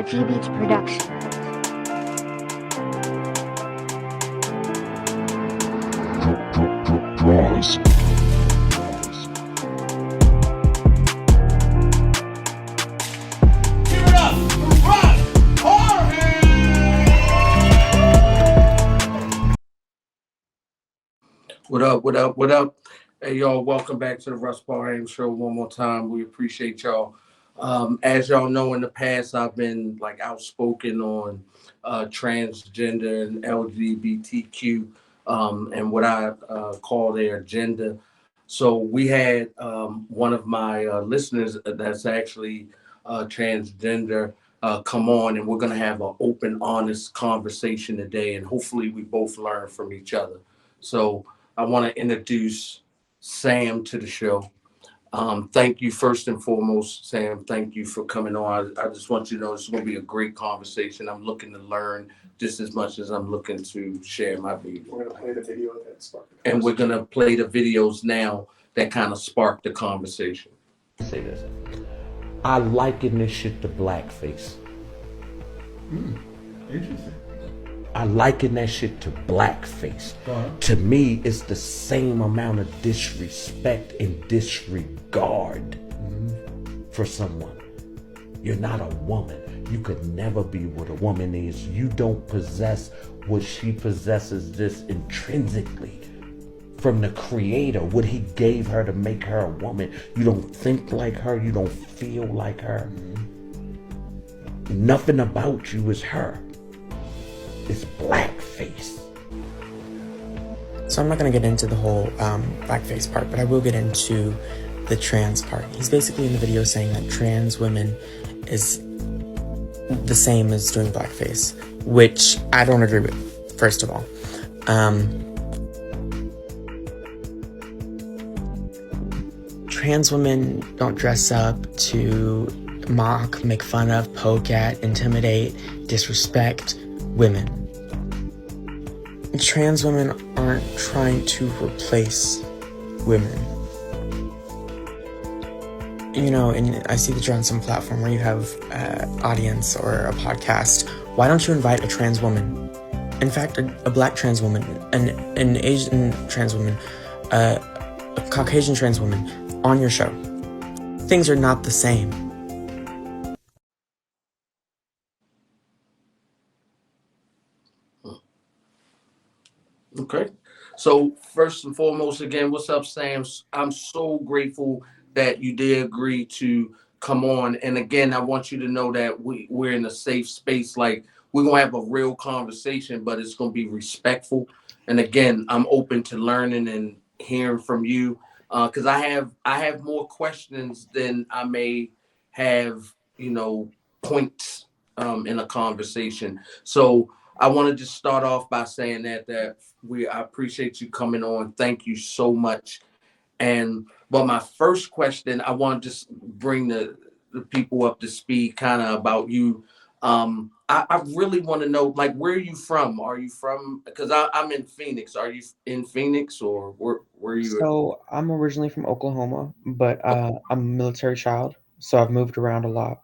LGBT production. Russ. Give it up for Russ Harvey! What up, what up, what up? Hey, y'all, welcome back to the Russ Parham Show one more time. We appreciate y'all. As y'all know, in the past, I've been outspoken on transgender and LGBTQ and what I call their agenda. So we had one of my listeners that's actually transgender come on, and we're going to have an open, honest conversation today, and hopefully we both learn from each other. So I want to introduce Sam to the show. Thank you first and foremost, Sam. Thank you for coming on. I just want you to know it's going to be a great conversation. I'm looking to learn just as much as I'm looking to share my views. We're going to play the video that sparked the And we're going to play the videos now that kind of spark the conversation. Say this. I liken this shit to blackface. Interesting. I liken that shit to blackface. To me, it's the same amount of disrespect and disregard for someone. You're not a woman. You could never be what a woman is. You don't possess what she possesses this intrinsically from the creator, what he gave her to make her a woman. You don't think like her. You don't feel like her. Nothing about you is her. It's blackface. So I'm not going to get into the whole blackface part, but I will get into the trans part. He's basically in the video saying that trans women is the same as doing blackface, which I don't agree with, first of all. Trans women don't dress up to mock, make fun of, poke at, intimidate, disrespect women. Trans women aren't trying to replace women. You know, and I see that you're on some platform where you have an audience or a podcast. Why don't you invite a trans woman? In fact, a black trans woman, an Asian trans woman, a Caucasian trans woman on your show. Things are not the same. Okay. So first and foremost, again, what's up, Sam? I'm so grateful that you did agree to come on. And again, I want you to know that we're in a safe space. Like, we're going to have a real conversation, but it's going to be respectful. And again, I'm open to learning and hearing from you because I have more questions than I may have, points in a conversation. So I want to just start off by saying that I appreciate you coming on. Thank you so much. But my first question, I want to just bring the people up to speed kind of about you. I really want to know, like, where are you from? Are you from, because I'm in Phoenix. Are you in Phoenix or where are you? So I'm originally from Oklahoma, but I'm a military child, so I've moved around a lot.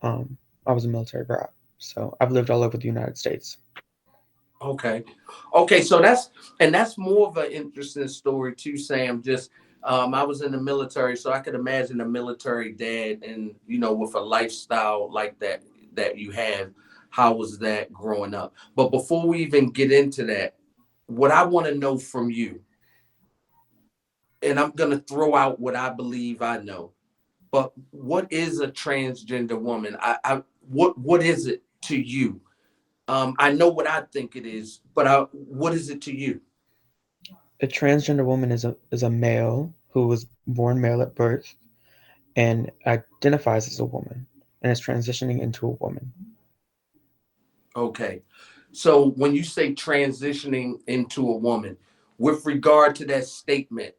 I was a military brat, so I've lived all over the United States. Okay. So that's more of an interesting story too, Sam. Just I was in the military, so I could imagine a military dad, and with a lifestyle like that you have. How was that growing up? But before we even get into that, what I want to know from you, and I'm gonna throw out what I believe I know, but what is a transgender woman? What is it to you? I know what I think it is, but what is it to you? A transgender woman is a male who was born male at birth and identifies as a woman and is transitioning into a woman. Okay. So when you say transitioning into a woman, with regard to that statement,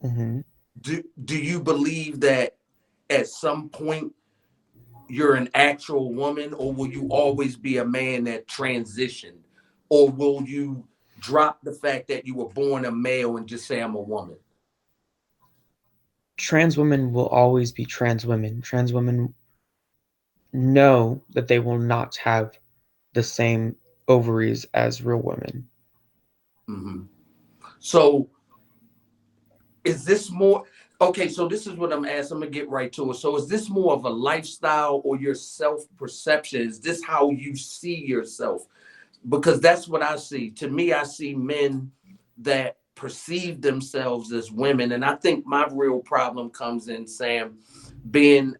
Mm-hmm. do you believe that at some point you're an actual woman, or will you always be a man that transitioned? Or will you drop the fact that you were born a male and just say I'm a woman? Trans women will always be trans women. Trans women know that they will not have the same ovaries as real women. Hmm. So is this more okay? So this is what I'm asking. I'm gonna get right to it. So is this more of a lifestyle or your self perception? Is this how you see yourself? Because that's what I see. To me, I see men that perceive themselves as women, and I think my real problem comes in, Sam, being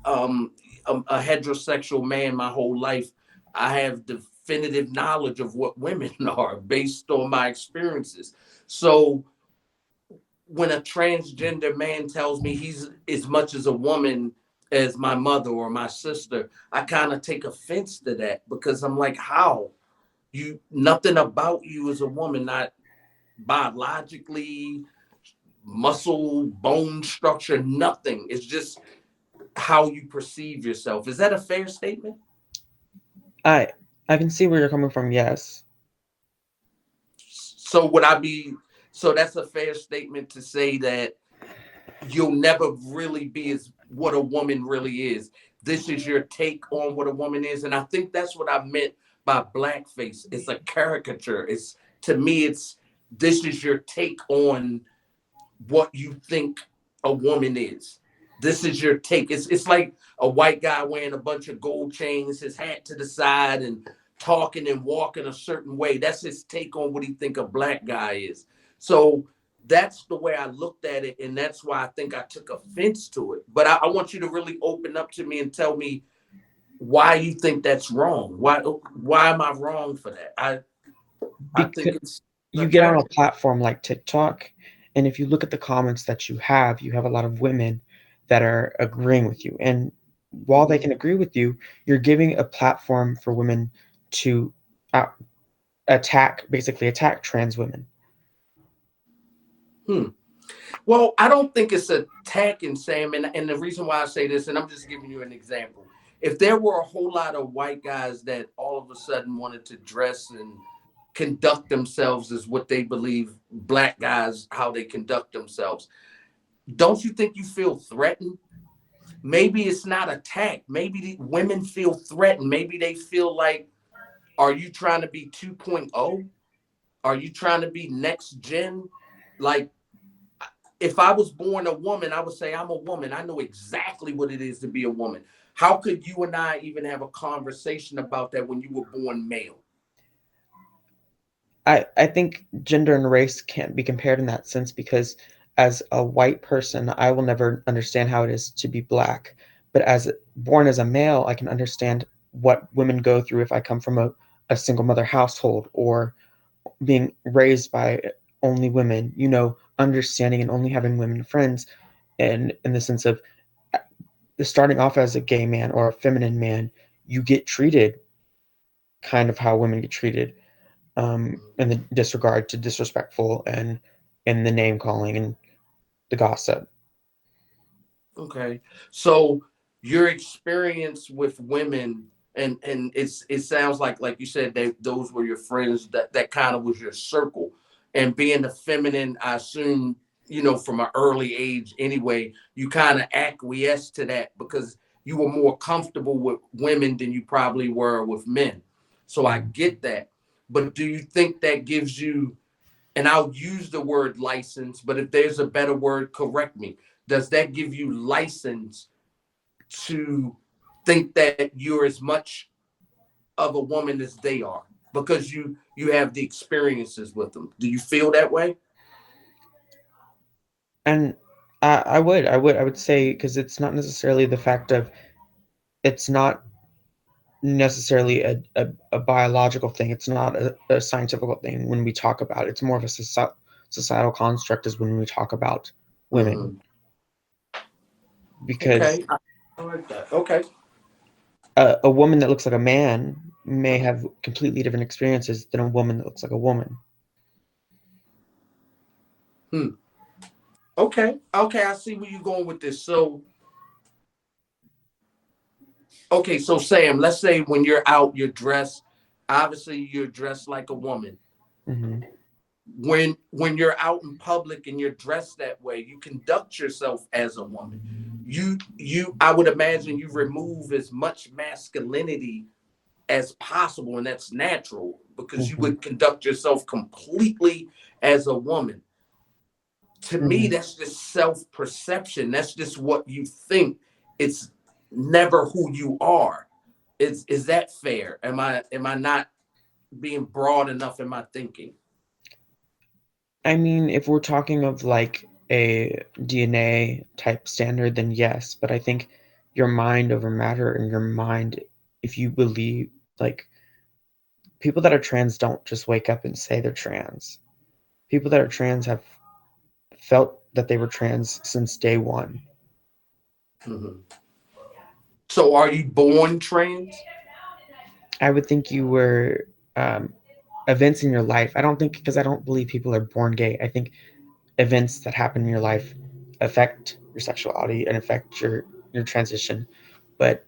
um, a heterosexual man my whole life. I have definitive knowledge of what women are based on my experiences. So when a transgender man tells me he's as much as a woman as my mother or my sister, I kind of take offense to that because I'm like, how? You nothing about you as a woman, not biologically, muscle, bone structure, nothing. It's just how you perceive yourself. Is that a fair statement? I I can see where you're coming from. Yes. So would I be so that's a fair statement to say that you'll never really be as what a woman really is. This is your take on what a woman is. And I think that's what I meant by blackface. It's a caricature. It's to me, it's this is your take on what you think a woman is. This is your take. It's like a white guy wearing a bunch of gold chains, his hat to the side, and talking and walking a certain way. That's his take on what he think a black guy is. So that's the way I looked at it, and that's why I think I took offense to it. But I want you to really open up to me and tell me why you think that's wrong. Why am I wrong for that? I think Because it's a you get on a character. platform like TikTok, and if you look at the comments that you have a lot of women that are agreeing with you. And while they can agree with you, you're giving a platform for women to uh, basically attack trans women. Hmm. Well, I don't think it's attacking, Sam, and the reason why I say this, and I'm just giving you an example. If there were a whole lot of white guys that all of a sudden wanted to dress and conduct themselves as what they believe black guys how they conduct themselves, don't you think you feel threatened? Maybe it's not attack. Maybe the women feel threatened. Maybe they feel like, are you trying to be 2.0? Are you trying to be next gen? Like if I was born a woman, I would say I'm a woman. I know exactly what it is to be a woman. How could you and I even have a conversation about that when you were born male? I think gender and race can't be compared in that sense because as a white person, I will never understand how it is to be black. But as born as a male, I can understand what women go through if I come from a single mother household or being raised by only women, understanding and only having women friends, and in the sense of starting off as a gay man or a feminine man, you get treated kind of how women get treated, in the disregard to disrespectful and the name calling and the gossip. Okay. So your experience with women and it sounds like you said that those were your friends, that kind of was your circle. And being a feminine, I assume, from an early age anyway, you kind of acquiesced to that because you were more comfortable with women than you probably were with men. So I get that. But do you think that gives you, and I'll use the word license, but if there's a better word, correct me. Does that give you license to think that you're as much of a woman as they are because you have the experiences with them? Do you feel that way? And I would say because it's not necessarily the fact of it's not necessarily a biological thing. It's not a scientific thing when we talk about it. It's more of a societal construct is when we talk about women Hmm. because Okay, I like that. Okay. a woman that looks like a man may have completely different experiences than a woman that looks like a woman. Hmm. Okay. Okay. I see where you're going with this. So, okay. So, Sam, let's say when you're out, you're dressed. Obviously, you're dressed like a woman. Hmm. When you're out in public and you're dressed that way, you conduct yourself as a woman. I would imagine you remove as much masculinity as possible, and that's natural because you Mhm. would conduct yourself completely as a woman. To me, Mhm. that's just self-perception. That's just what you think. It's never who you are. Is that fair? Am I not being broad enough in my thinking? I mean, if we're talking of like a DNA type standard, then yes. But I think your mind over matter, and your mind, if you believe, like, people that are trans don't just wake up and say they're trans. People that are trans have felt that they were trans since day one. Mhm. So are you born trans? I would think you were events in your life. I don't think, because I don't believe people are born gay. I think events that happen in your life affect your sexuality and affect your transition. But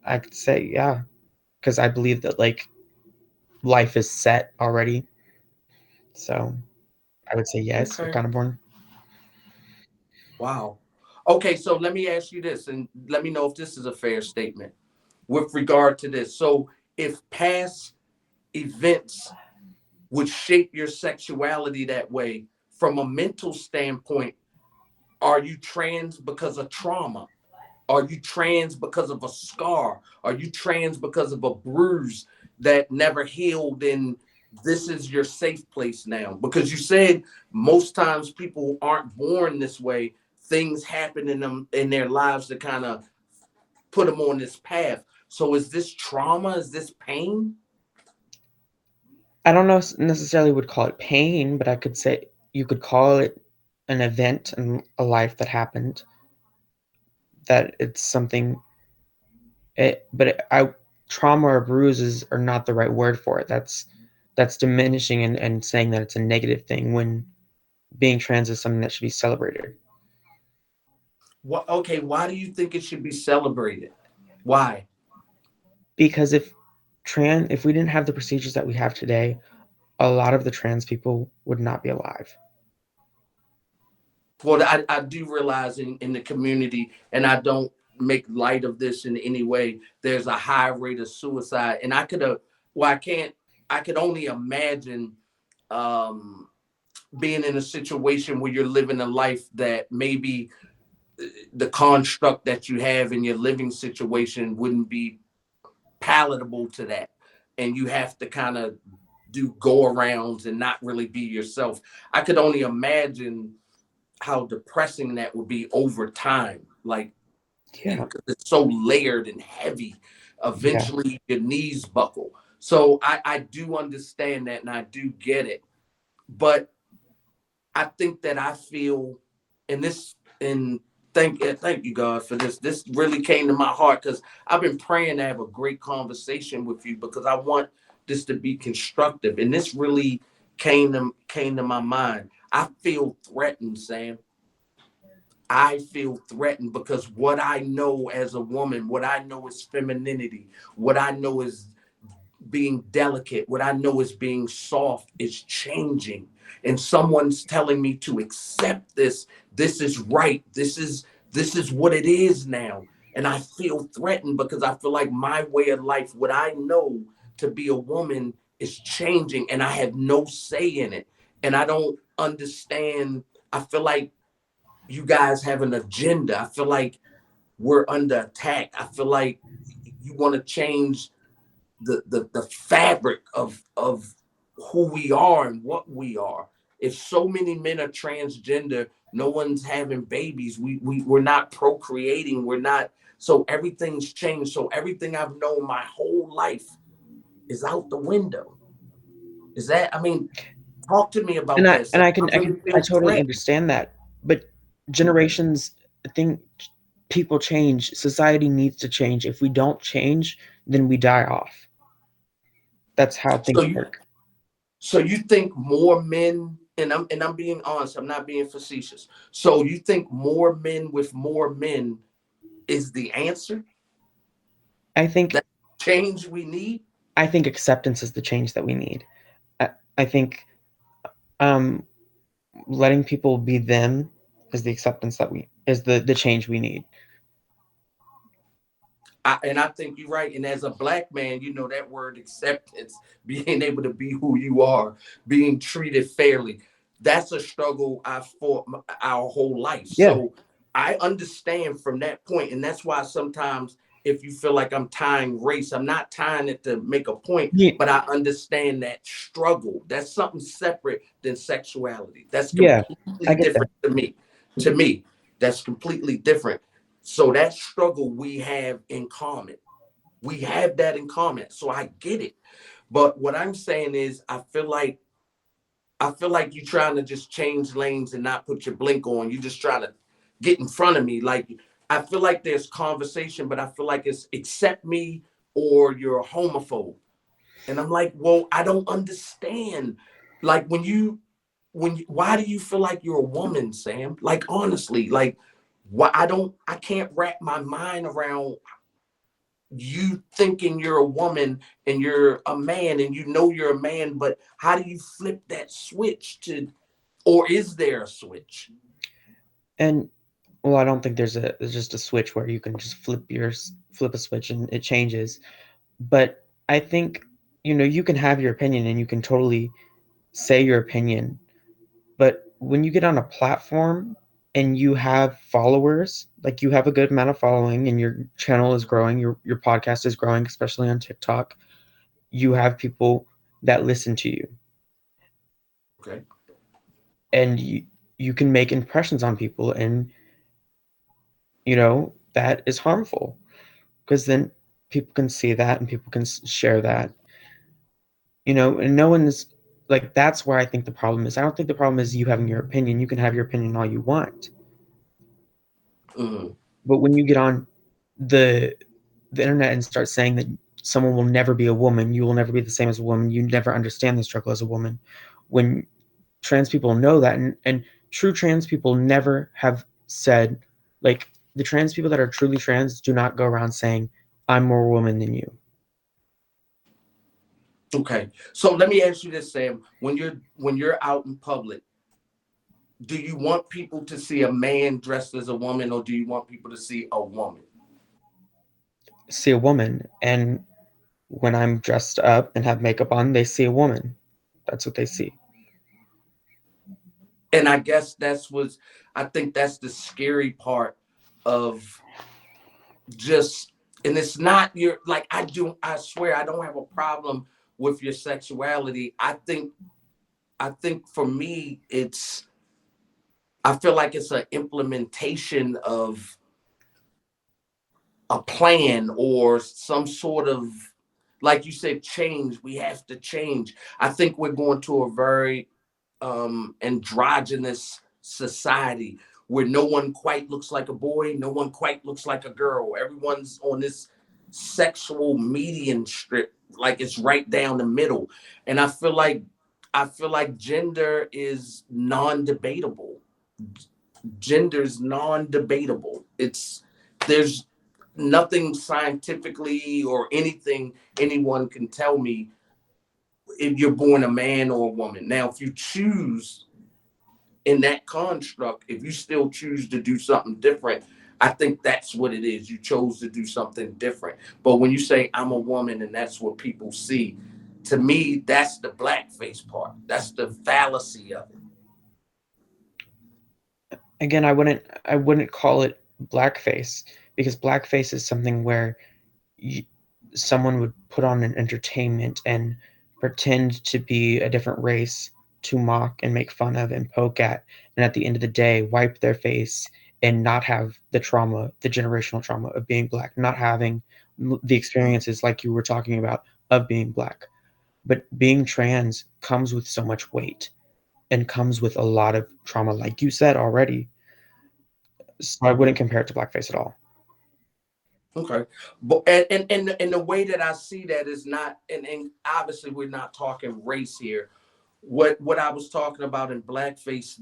I could say yeah, because I believe that like life is set already. So I would say yes, you're Okay. kind of born. Wow. Okay, so let me ask you this, and let me know if this is a fair statement with regard to this. So if past events would shape your sexuality that way, from a mental standpoint, are you trans because of trauma? Are you trans because of a scar? Are you trans because of a bruise that never healed? And this is your safe place now? Because you said most times people aren't born this way. Things happen in them in their lives to kind of put them on this path. So is this trauma? Is this pain? I don't know necessarily would call it pain, but I could say you could call it an event in a life that happened, that it's something. I trauma or bruises are not the right word for it. That's diminishing and saying that it's a negative thing, when being trans is something that should be celebrated. What? Okay, why do you think it should be celebrated? Why? Because if we didn't have the procedures that we have today, a lot of the trans people would not be alive. Well, I do realize in the community, and I don't make light of this in any way, there's a high rate of suicide. And I could have, well, I could only imagine um, being in a situation where you're living a life that maybe the construct that you have in your living situation wouldn't be palatable to that. And you have to kind of do go arounds and not really be yourself. I could only imagine how depressing that would be over time. Like, Yeah, it's so layered and heavy. yeah. Eventually, your knees buckle. So I do understand that and I do get it. But I think that I feel, and this, and thank you God for this. This really came to my heart because I've been praying to have a great conversation with you because I want this to be constructive. And this really came to my mind. I feel threatened, Sam. I feel threatened because what I know as a woman, what I know is femininity, what I know is being delicate, what I know is being soft is changing. And someone's telling me to accept this. This is right. This is what it is now. And I feel threatened because I feel like my way of life, what I know to be a woman, is changing and I have no say in it. And I don't understand. I feel like you guys have an agenda. I feel like we're under attack. I feel like you want to change the fabric of who we are and what we are. If so many men are transgender, no one's having babies. We're not procreating. We're not. So everything's changed. So everything I've known my whole life is out the window. Is that? I mean, talk to me And about I this. and I I can I really can I feel totally threatened. understand that. But generations, I think people change. Society needs to change. If we don't change, then we die off. That's how So things you work. So you think more men, and I'm being honest, I'm not being facetious. So you think more men with more men is the answer? I think That change we need? I think acceptance is the change that we need. I think um letting people be them is the acceptance that is the change we need. And I think you're right. And as a black man, you know that word acceptance, being able to be who you are, being treated fairly, that's a struggle I fought our whole life. Yeah. So I understand from that point, and that's why sometimes if you feel like I'm tying race, I'm not tying it to make a point, Yeah. but I understand that struggle. That's something separate than sexuality. That's Yeah. I completely get that. different to me. To me, that's completely different. So that struggle we have in common. We have that in common. So I get it. But what I'm saying is I feel like you're trying to just change lanes and not put your blink on. You're just trying to get in front of me. Like I feel like there's conversation, but I feel like it's accept me or you're a homophobe. And I'm like, well, I don't understand. Like why do you feel like you're a woman, Sam? Like honestly, like why I can't wrap my mind around you thinking you're a woman and you're a man and you know you're a man, but how do you flip that switch to, or is there a switch? And well, I don't think there's just a switch where you can just flip a switch and it changes. But I think, you can have your opinion and you can totally say your opinion. But when you get on a platform and you have followers, like you have a good amount of following and your channel is growing, your podcast is growing, especially on TikTok, you have people that listen to you, Okay. and you can make impressions on people, and that is harmful because then people can see that and people can share that, and no one's like, that's where I think the problem is. I don't think the problem is you having your opinion. You can have your opinion all you want, Mm-hmm. but when you get on the internet and start saying that someone will never be a woman, you will never be the same as a woman, you never understand the struggle as a woman, when trans people know that, and true trans people never have said, like, the trans people that are truly trans do not go around saying, I'm more woman than you. Okay. So let me ask you this, Sam. When you're out in public, do you want people to see a man dressed as a woman or do you want people to see a woman? See a woman, and when I'm dressed up and have makeup on, they see a woman. That's what they see. And I guess I think that's the scary part of just, and it's not your, like, I swear I don't have a problem with your sexuality. I think for me I feel like it's an implementation of a plan or some sort of, like you said, change. We have to change. I think we're going to a very androgynous society where no one quite looks like a boy, no one quite looks like a girl. Everyone's on this sexual median strip, like it's right down the middle. And I feel like gender is non-debatable. Gender's non-debatable. There's nothing scientifically or anything anyone can tell me if you're born a man or a woman. Now, if you choose in that construct, if you still choose to do something different, I think that's what it is. You chose to do something different. But when you say I'm a woman and that's what people see, to me, that's the blackface part. That's the fallacy of it. Again, I wouldn't call it blackface, because blackface is something where you, someone would put on an entertainment and pretend to be a different race to mock and make fun of and poke at, and at the end of the day wipe their face and not have the trauma, the generational trauma of being black, not having the experiences like you were talking about of being black. But being trans comes with so much weight and comes with a lot of trauma, like you said already. So I wouldn't compare it to blackface at all. Okay, but and the way that I see that is not, and obviously we're not talking race here. What I was talking about in blackface,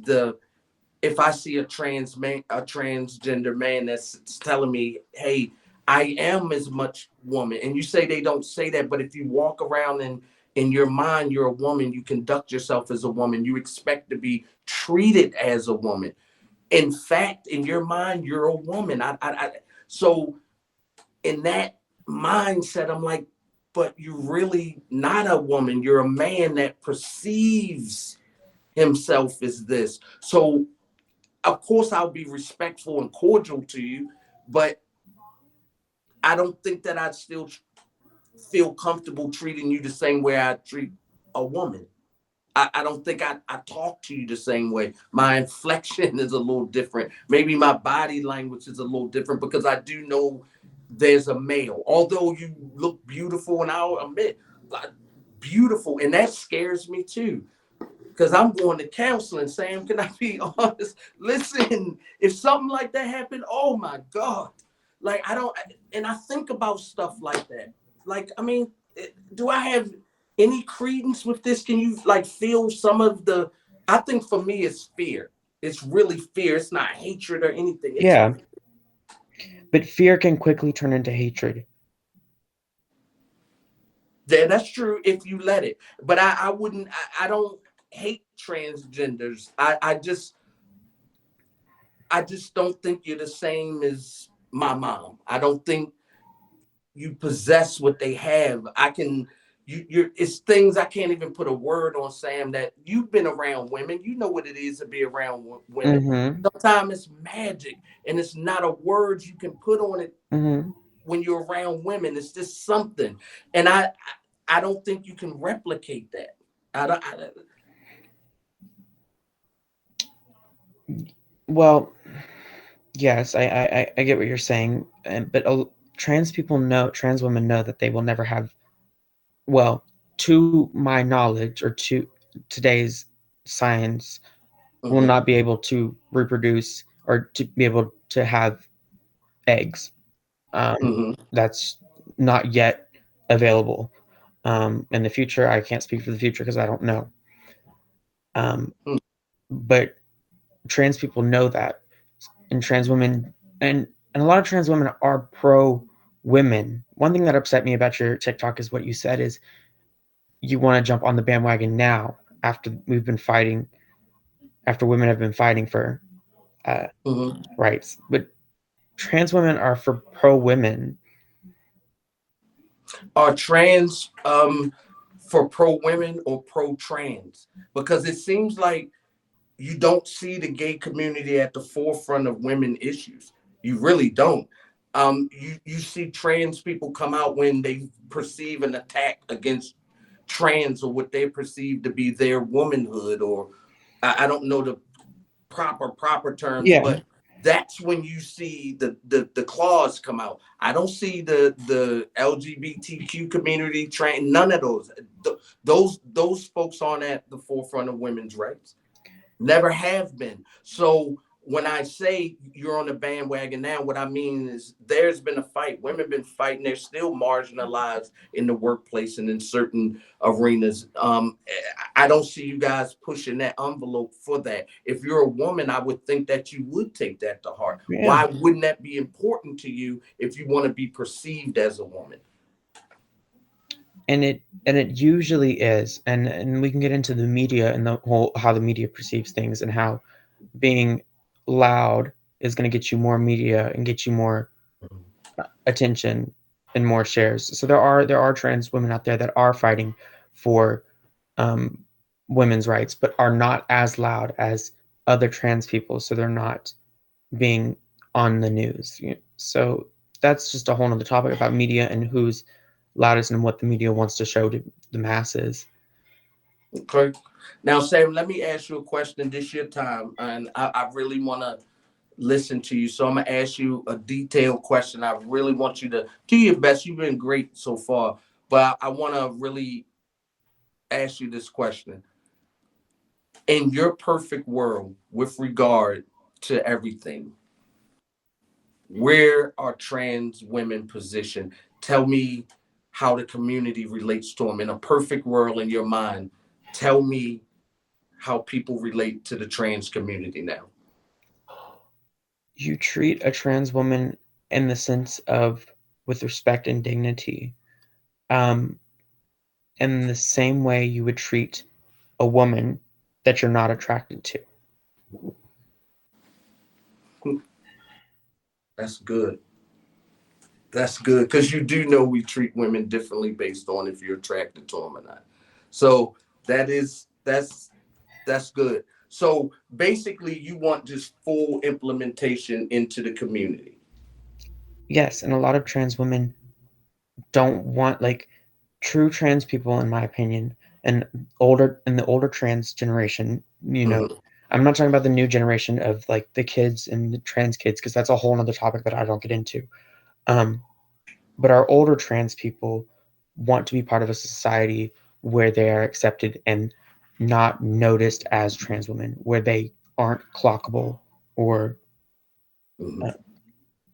if I see a transgender man that's telling me, hey, I am as much woman, and you say they don't say that, but if you walk around and in your mind you're a woman, you conduct yourself as a woman, you expect to be treated as a woman. in fact, in your mind, you're a woman. So in that mindset, I'm like, but you're really not a woman. You're a man that perceives himself as this. So of course I'll be respectful and cordial to you, but I don't think that I'd still feel comfortable treating you the same way I treat a woman. I don't think I talk to you the same way. My inflection is a little different. Maybe my body language is a little different because I do know there's a male. Although you look beautiful, and I'll admit, like, beautiful, and that scares me too. Because I'm going to counseling. Sam, can I be honest? Listen, if something like that happened, oh my God. Like, I don't, and I think about stuff like that. Like, I mean, do I have any credence with this? Can you like feel some of the, I think for me, it's fear. It's really fear. It's not hatred or anything. It's, Yeah, but fear can quickly turn into hatred. yeah, that's true if you let it. But I wouldn't, I don't hate transgenders. I just don't think you're the same as my mom. I don't think you possess what they have. I can you're it's things I can't even put a word on, Sam, that you've been around women. You know what it is to be around women. Mm-hmm. Sometimes it's magic and it's not a word you can put on it Mm-hmm. when you're around women. It's just something. And I don't think you can replicate that. I Well, yes, I get what you're saying, but trans women know that they will never have, well, to my knowledge or to today's science, will mhm, not be able to reproduce or to be able to have eggs. mhm, That's not yet available. In the future, I can't speak for the future because I don't know. Um, mhm. but trans people know that, and trans women and a lot of trans women are pro women. One thing that upset me about your TikTok is what you said is you want to jump on the bandwagon now after we've been fighting, after women have been fighting for uh, Mhm. rights. But trans women are for pro women. Are trans for pro women or pro trans? Because it seems like you don't see the gay community at the forefront of women issues. You really don't. You see trans people come out when they perceive an attack against trans or what they perceive to be their womanhood, or I don't know the proper terms, Yeah, but that's when you see the claws come out. I don't see the LGBTQ community train, none of those. Those folks aren't at the forefront of women's rights. Never have been. So when I say you're on the bandwagon now, what I mean is there's been a fight. Women been fighting. They're still marginalized in the workplace and in certain arenas. I don't see you guys pushing that envelope for that. If you're a woman, I would think that you would take that to heart. yeah. Why wouldn't that be important to you if you want to be perceived as a woman? And it usually is, and we can get into the media and the whole how the media perceives things and how being loud is going to get you more media and get you more attention and more shares. So there are trans women out there that are fighting for um, women's rights, but are not as loud as other trans people. So they're not being on the news. So that's just a whole nother topic about media and who's loudest and what the media wants to show to the masses. Okay. Now, Sam, let me ask you a question. This your time, and I really want to listen to you. So I'm gonna ask you a detailed question. I really want you to do your best. You've been great so far, but I want to really ask you this question. In your perfect world, with regard to everything, where are trans women positioned? Tell me how the community relates to them. In a perfect world in your mind, tell me how people relate to the trans community now. You treat a trans woman in the sense of with respect and dignity, um, in the same way you would treat a woman that you're not attracted to. That's good. That's good because you do know we treat women differently based on if you're attracted to them or not. So that's good. So basically, you want just full implementation into the community. Yes, and a lot of trans women don't want, like, true trans people, in my opinion, and the older trans generation, Mhm. I'm not talking about the new generation of like the kids and the trans kids, because that's a whole nother topic that I don't get into. Um, but our older trans people want to be part of a society where they are accepted and not noticed as trans women, where they aren't clockable or, Mhm. uh,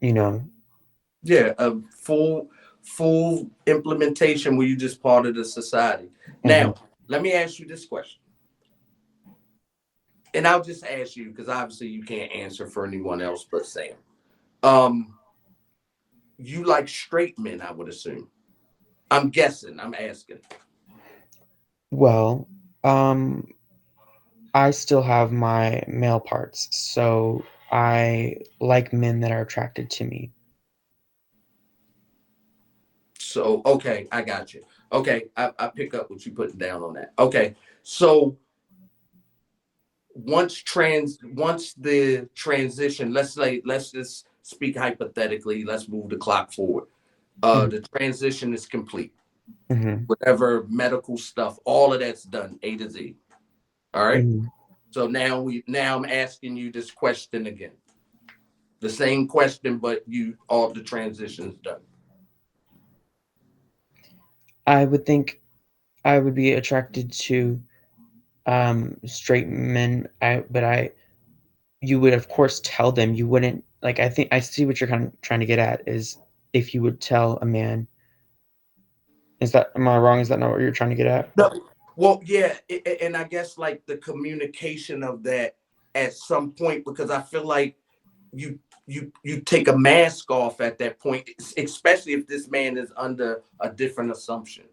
you know, Yeah, a full implementation where you just part of the society. mhm. Now, let me ask you this question. And I'll just ask you because obviously you can't answer for anyone else but Sam. Um, you like straight men, I would assume. I'm guessing. I'm asking. Well, um, I still have my male parts, so I like men that are attracted to me. So okay, I got you. Okay, I pick up what you putting down on that. Okay, so once the transition, let's just speak hypothetically. Let's move the clock forward. Mhm, The transition is complete. mhm, Whatever medical stuff, all of that's done, A to Z. All right. mhm. So now I'm asking you this question again. The same question, but you all the transitions done. I would think I would be attracted to straight men. You would of course tell them. You wouldn't, like, I think I see what you're kind of trying to get at, is if you would tell a man. Am I wrong? Is that not what you're trying to get at? No, well, yeah, and I guess like the communication of that at some point because I feel like you you take a mask off at that point, especially if this man is under a different assumption.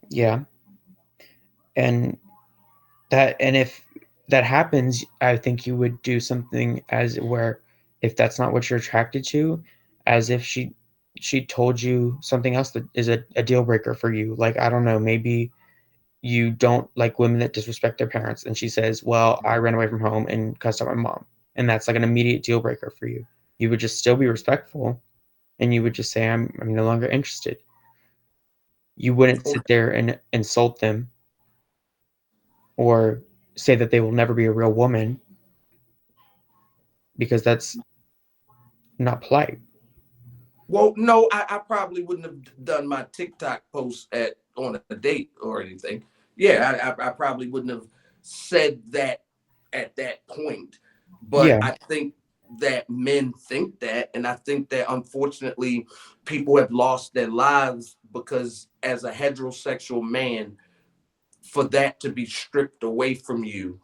Yeah, and if that happens, I think you would do something as where, if that's not what you're attracted to, as if she told you something else that is a deal breaker for you. Like, I don't know, maybe you don't like women that disrespect their parents, and she says, well, I ran away from home and cussed out my mom, and that's like an immediate deal breaker for you. You would just still be respectful, and you would just say, I'm no longer interested. You wouldn't sit there and insult them or say that they will never be a real woman, because that's not polite. Well, no, I probably wouldn't have done my TikTok post at on a date or anything. Yeah, I probably wouldn't have said that at that point. But Yeah, I think that men think that, and I think that unfortunately people have lost their lives because as a heterosexual man, for that to be stripped away from you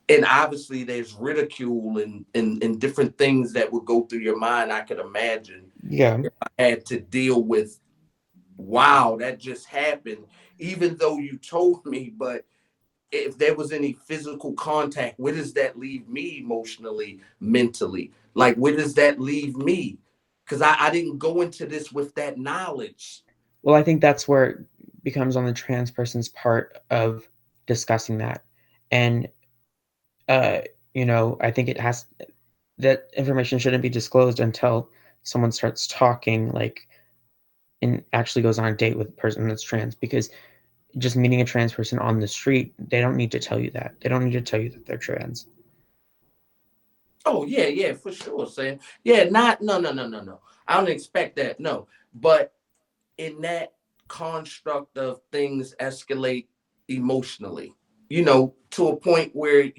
and obviously there's ridicule and different things that would go through your mind. I could imagine yeah. if I had to deal with, wow, that just happened, even though you told me, but if there was any physical contact, where does that leave me emotionally, mentally? Like, where does that leave me? Because I didn't go into this with that knowledge. Well, I think that's where it becomes on the trans person's part of discussing that. And, uh, I think that information shouldn't be disclosed until someone starts talking, like, and actually goes on a date with a person that's trans, because just meeting a trans person on the street, they don't need to tell you that. They don't need to tell you that they're trans. Oh yeah, yeah, for sure, Sam. Yeah, not no. I don't expect that, no. But in that construct of things escalate emotionally, to a point where,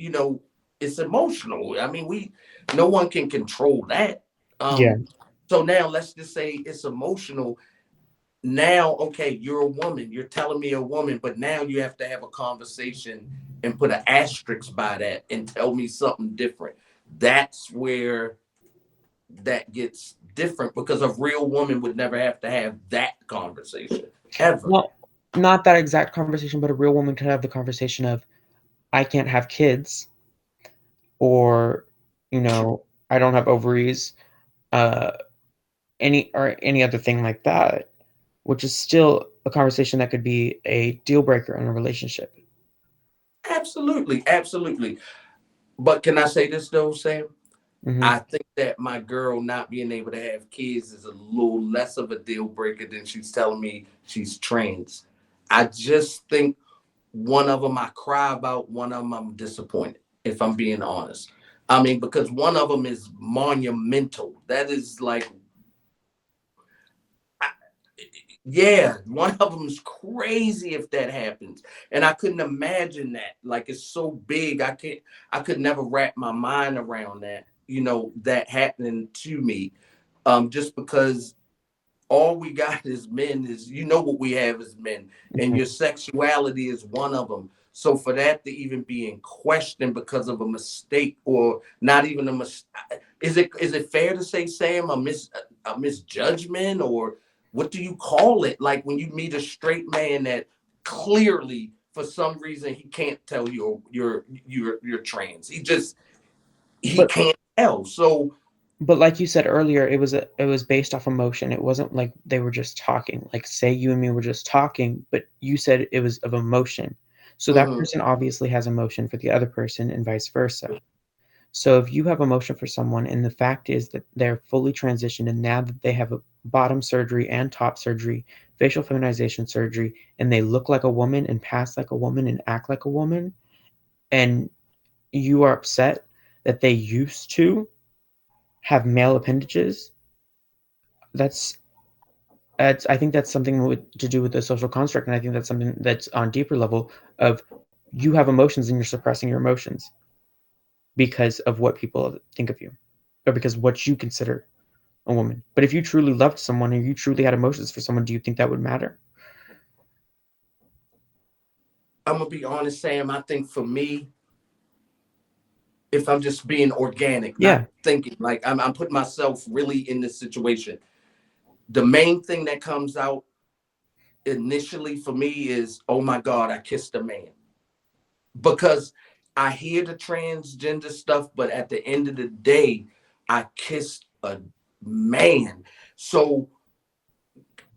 it's emotional. I mean, no one can control that. Yeah. So now let's just say it's emotional. Now, okay, you're a woman, you're telling me a woman, but now you have to have a conversation and put an asterisk by that and tell me something different. That's where that gets different because a real woman would never have to have that conversation ever. Well, not that exact conversation, but a real woman could have the conversation of, I can't have kids, or, I don't have ovaries, any other thing like that, which is still a conversation that could be a deal breaker in a relationship. Absolutely, absolutely. But can I say this though, Sam? Hmm. I think that my girl not being able to have kids is a little less of a deal breaker than she's telling me she's trans. I just think one of them I cry about, one of them I'm disappointed, if I'm being honest. I mean, because one of them is monumental. That is like, yeah, one of them is crazy if that happens. And I couldn't imagine that. Like, it's so big. I could never wrap my mind around that, that happening to me. Just because all we got as men is, what we have as men, and your sexuality is one of them. So for that to even be in question because of a mistake, or not even a mistake, is it fair to say, Sam, a misjudgment, or what do you call it? Like when you meet a straight man that clearly, for some reason, he can't tell you're trans. He But can't tell. So but like you said earlier, it was based off emotion. It wasn't like they were just talking. Like say you and me were just talking, but you said it was of emotion. So that mhm. person obviously has emotion for the other person and vice versa. So if you have emotion for someone and the fact is that they're fully transitioned and now that they have a bottom surgery and top surgery, facial feminization surgery, and they look like a woman and pass like a woman and act like a woman, and you are upset that they used to have male appendages, that's I think that's something to do with the social construct, and I think that's something that's on deeper level of you have emotions and you're suppressing your emotions because of what people think of you, or because what you consider a woman. But if you truly loved someone or you truly had emotions for someone, do you think that would matter? I'm gonna be honest, Sam. I think for me, if I'm just being organic, not Yeah. thinking, like I'm putting myself really in this situation. The main thing that comes out initially for me is, oh my God, I kissed a man. Because I hear the transgender stuff, but at the end of the day, I kissed a man. So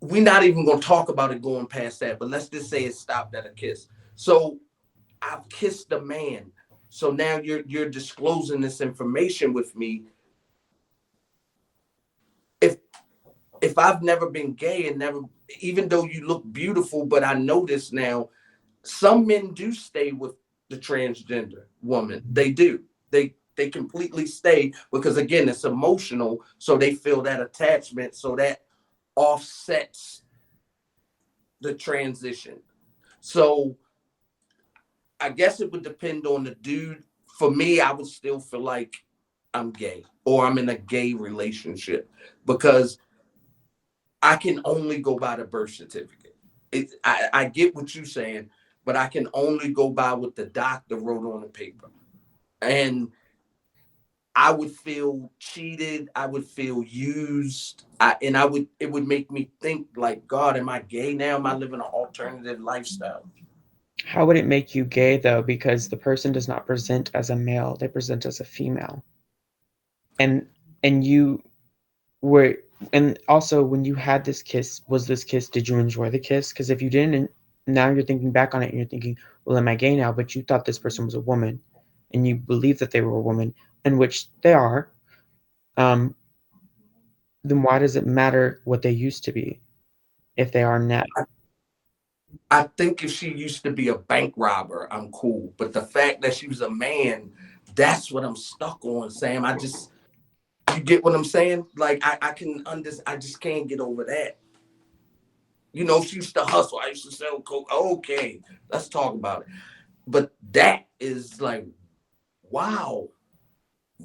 we're not even gonna talk about it going past that, but let's just say it stopped at a kiss. So I've kissed a man. So now you're disclosing this information with me. If if I've never been gay and never, even though you look beautiful, but I know this now, some men do stay with the transgender woman. They do. They completely stay because again, it's emotional. So they feel that attachment. So that offsets the transition. So I guess it would depend on the dude. For me, I would still feel like I'm gay or I'm in a gay relationship because I can only go by the birth certificate. I get what you're saying, but I can only go by what the doctor wrote on the paper. And I would feel cheated. I would feel used. It would make me think like, God, am I gay now? Am I living an alternative lifestyle? How would it make you gay though? Because the person does not present as a male; they present as a female. And you were, and also when you had this kiss, was this kiss? Did you enjoy the kiss? Because if you didn't, and now you're thinking back on it and you're thinking, well, am I gay now? But you thought this person was a woman, and you believed that they were a woman, in which they are. Um, then why does it matter what they used to be if they are now? I think if she used to be a bank robber, I'm cool. But the fact that she was a man, that's what I'm stuck on, Sam. You get what I'm saying? Like I just can't get over that. She used to hustle. I used to sell coke. Okay, let's talk about it. But that is like, wow,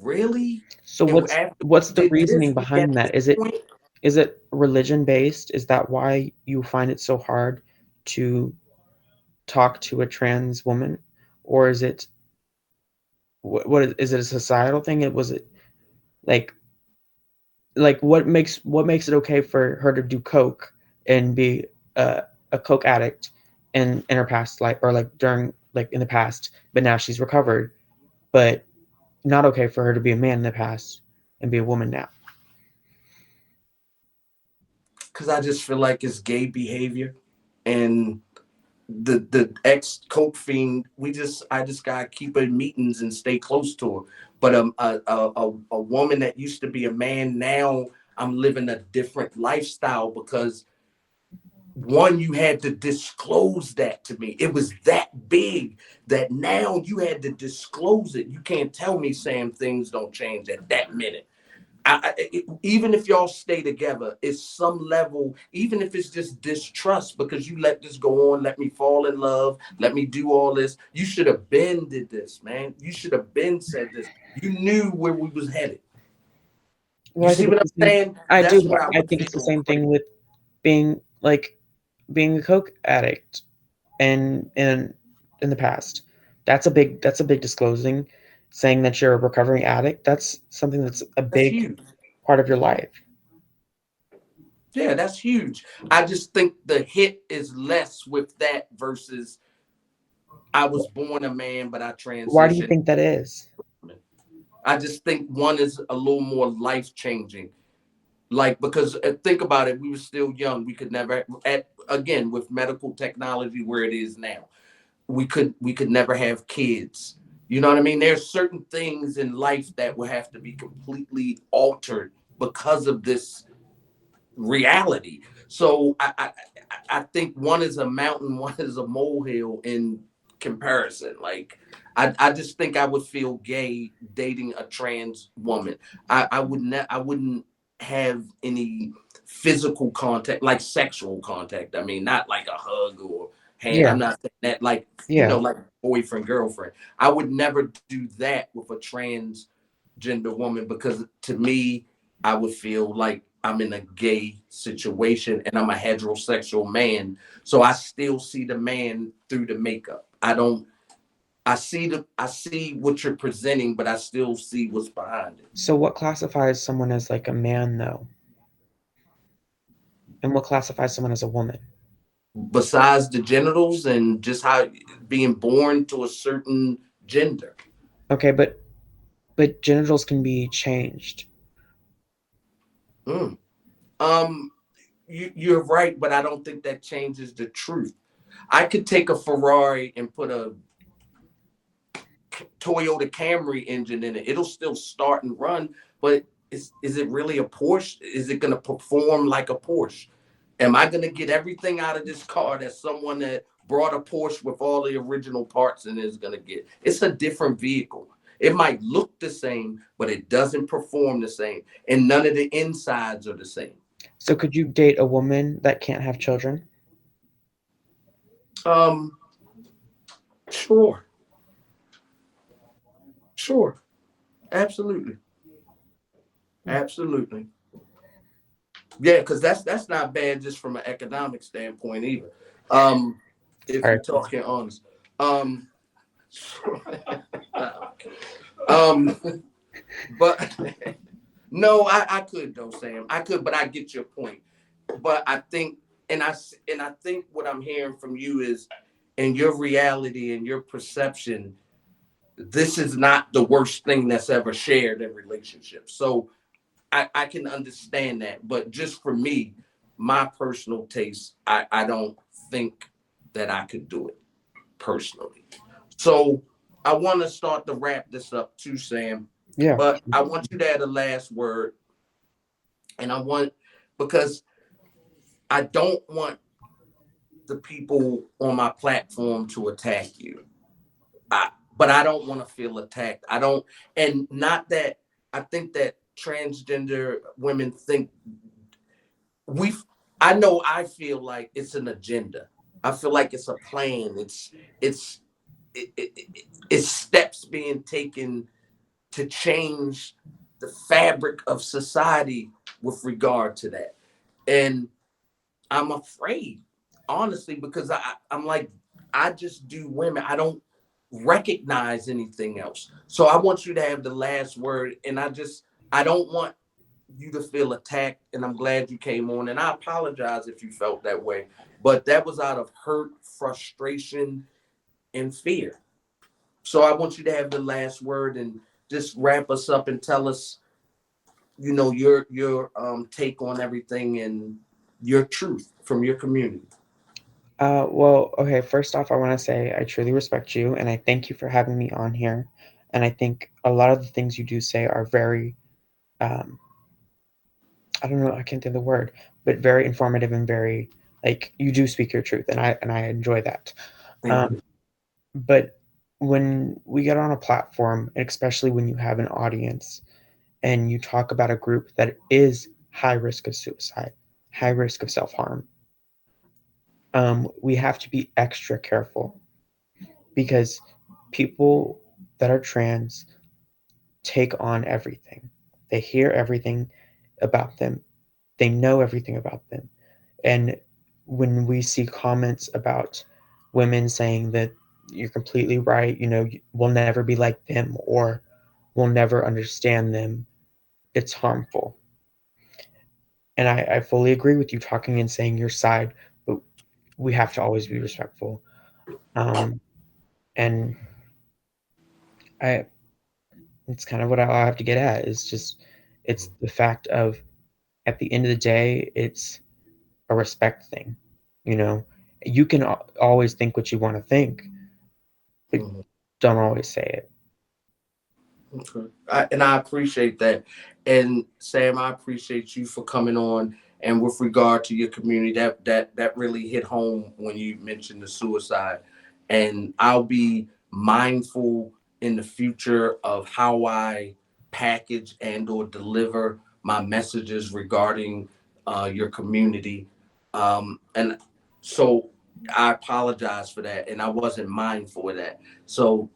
really? So And after we what's the did this, reasoning we at behind this that? point. Is it religion based? Is that why you find it so hard to talk to a trans woman, or is it is it a societal thing? It was it like what makes it okay for her to do coke and be a coke addict in her past life, or like during like in the past, but now she's recovered, but not okay for her to be a man in the past and be a woman now. Because I just feel like it's gay behavior, and the ex coke fiend. I just gotta keep her in meetings and stay close to her. But a woman that used to be a man, now I'm living a different lifestyle because one, you had to disclose that to me. It was that big that now you had to disclose it. You can't tell me, Sam, things don't change at that minute. Even if y'all stay together, it's some level, even if it's just distrust because you let this go on, let me fall in love, let me do all this. You should have been did this, man. You should have been said this. You knew where we was headed. Well, You I see think what it's I'm the same. saying? I do, That's but what I I would think it's the feel same crazy. thing with being a coke addict and in the past. That's a big disclosing, saying that you're a recovering addict. That's something that's a That's big huge. part of your life. Yeah, that's huge. I just think the hit is less with that versus I was born a man, but I Why do you transitioned. think that is? I just think one is a little more life changing. Like, because think about it, we were still young. We could never, again, with medical technology where it is now, we could never have kids. You know what I mean? There's certain things in life that will have to be completely altered because of this reality. So I think one is a mountain, one is a molehill in comparison. Like I just think I would feel gay dating a trans woman. I wouldn't have any physical contact, like sexual contact. I mean, not like a hug or hand. Yeah, I'm not saying that like yeah. like boyfriend, girlfriend. I would never do that with a transgender woman because to me, I would feel like I'm in a gay situation and I'm a heterosexual man. So I still see the man through the makeup. I see what you're presenting, but I still see what's behind it. So what classifies someone as like a man though? And what classifies someone as a woman? Besides the genitals and just how being born to a certain gender. Okay, but genitals can be changed. Mm. Um, you're right, but I don't think that changes the truth. I could take a Ferrari and put a Toyota Camry engine in it. It'll still start and run, but is it really a Porsche? Is it going to perform like a Porsche? Am I going to get everything out of this car that someone that brought a Porsche with all the original parts in is going to get? It's a different vehicle. It might look the same, but it doesn't perform the same, and none of the insides are the same. So could you date a woman that can't have children? Um, sure, sure, absolutely, absolutely. Yeah, because that's not bad just from an economic standpoint either. Um, if All you're right. talking honest. Um, um, but no, I could though, Sam. I could, but I get your point. But I think, and I think what I'm hearing from you is, in your reality and your perception, this is not the worst thing that's ever shared in relationships. So I can understand that, but just for me, my personal taste, I don't think that I could do it personally. So I want to start to wrap this up too, Sam. Yeah. But I want you to add a last word, and because I don't want the people on my platform to attack you. But I don't want to feel attacked. I don't, and not that I think that transgender women think we I know I feel like it's an agenda. I feel like it's a plan. It's it's steps being taken to change the fabric of society with regard to that. And I'm afraid, honestly, because I'm like, I just do women. I don't recognize anything else. So I want you to have the last word. And I don't want you to feel attacked, and I'm glad you came on. And I apologize if you felt that way, but that was out of hurt, frustration, and fear. So I want you to have the last word and just wrap us up and tell us, your take on everything and your truth from your community. Well, okay, first off, I want to say I truly respect you and I thank you for having me on here. And I think a lot of the things you do say are very, um, I don't know, I can't think of the word, but very informative and very, like, you do speak your truth, and I enjoy that. Thank Um, you. but when we get on a platform, especially when you have an audience and you talk about a group that is high risk of suicide, high risk of self harm, we have to be extra careful because people that are trans take on everything. They hear everything about them, they know everything about them. And when we see comments about women saying that you're completely right, you know, we'll never be like them or we'll never understand them, it's harmful. And I fully agree with you talking and saying your side, but we have to always be respectful. Um, and I, it's kind of what I have to get at is just, it's the fact of at the end of the day, it's a respect thing. You know, you can always think what you want to think, but Mhm. don't always say it. Okay. And I appreciate that. And Sam, I appreciate you for coming on. And with regard to your community, that really hit home when you mentioned the suicide. And I'll be mindful in the future of how I package and or deliver my messages regarding your community. And so I apologize for that, and I wasn't mindful of that. So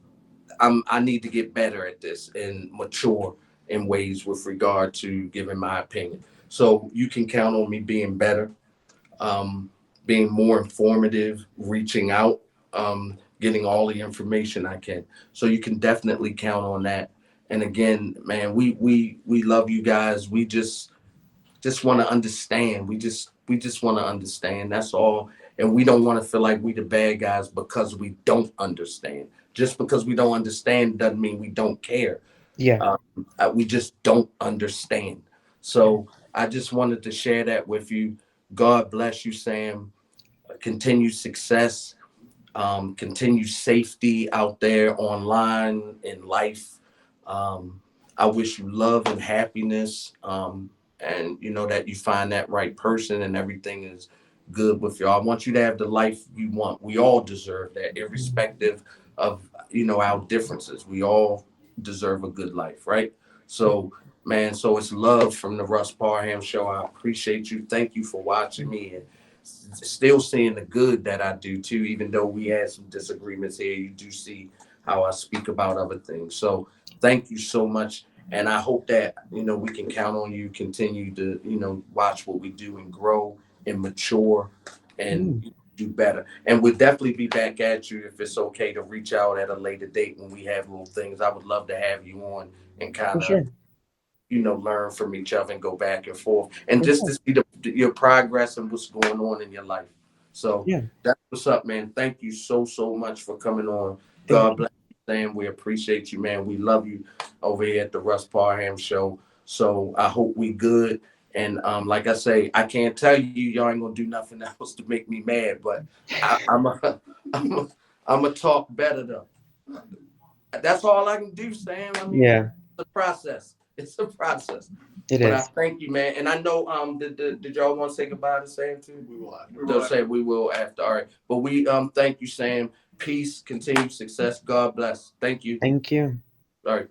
I need to get better at this and mature in ways with regard to giving my opinion. So you can count on me being better, um, being more informative, reaching out, getting all the information I can. So you can definitely count on that. And again, man, we love you guys. We just want to understand. We just want to understand. That's all. And we don't want to feel like we the bad guys because we don't understand. Just because we don't understand doesn't mean we don't care. Yeah. Um, we just don't understand. So I just wanted to share that with you. God bless you, Sam. Continued success, continued safety out there online in life. Um, I wish you love and happiness, and you know that you find that right person and everything is good with you. I want you to have the life you want. We all deserve that, irrespective of our differences. We all deserve a good life, right? So, man, so it's love from the Russ Parham Show. I appreciate you. Thank you for watching me and still seeing the good that I do too, even though we had some disagreements here. You do see how I speak about other things. So thank you so much. And I hope that, we can count on you, continue to, watch what we do and grow and mature Mm, and do better. And we'll definitely be back at you if it's okay to reach out at a later date when we have little things. I would love to have you on and for kind of sure. learn from each other and go back and forth and For just sure. to see your progress and what's going on in your life. So Yeah. that's what's up, man. Thank you so much for coming on. Thank God bless you, Sam. We appreciate you, man. We love you over here at the Russ Parham Show. So I hope we good. And like I say, I can't tell you y'all ain't gonna do nothing else to make me mad, but I'm a, I'm a, I'm a talk better though. That's all I can do, Sam. I you. mean, Yeah, it's a process. It's a process. it But I is. thank you, man. And I know did y'all want to say goodbye to Sam too? We will have. They'll say we will after. All right. But we thank you, Sam. Peace, continued success. God bless. Thank you. Thank you. All right.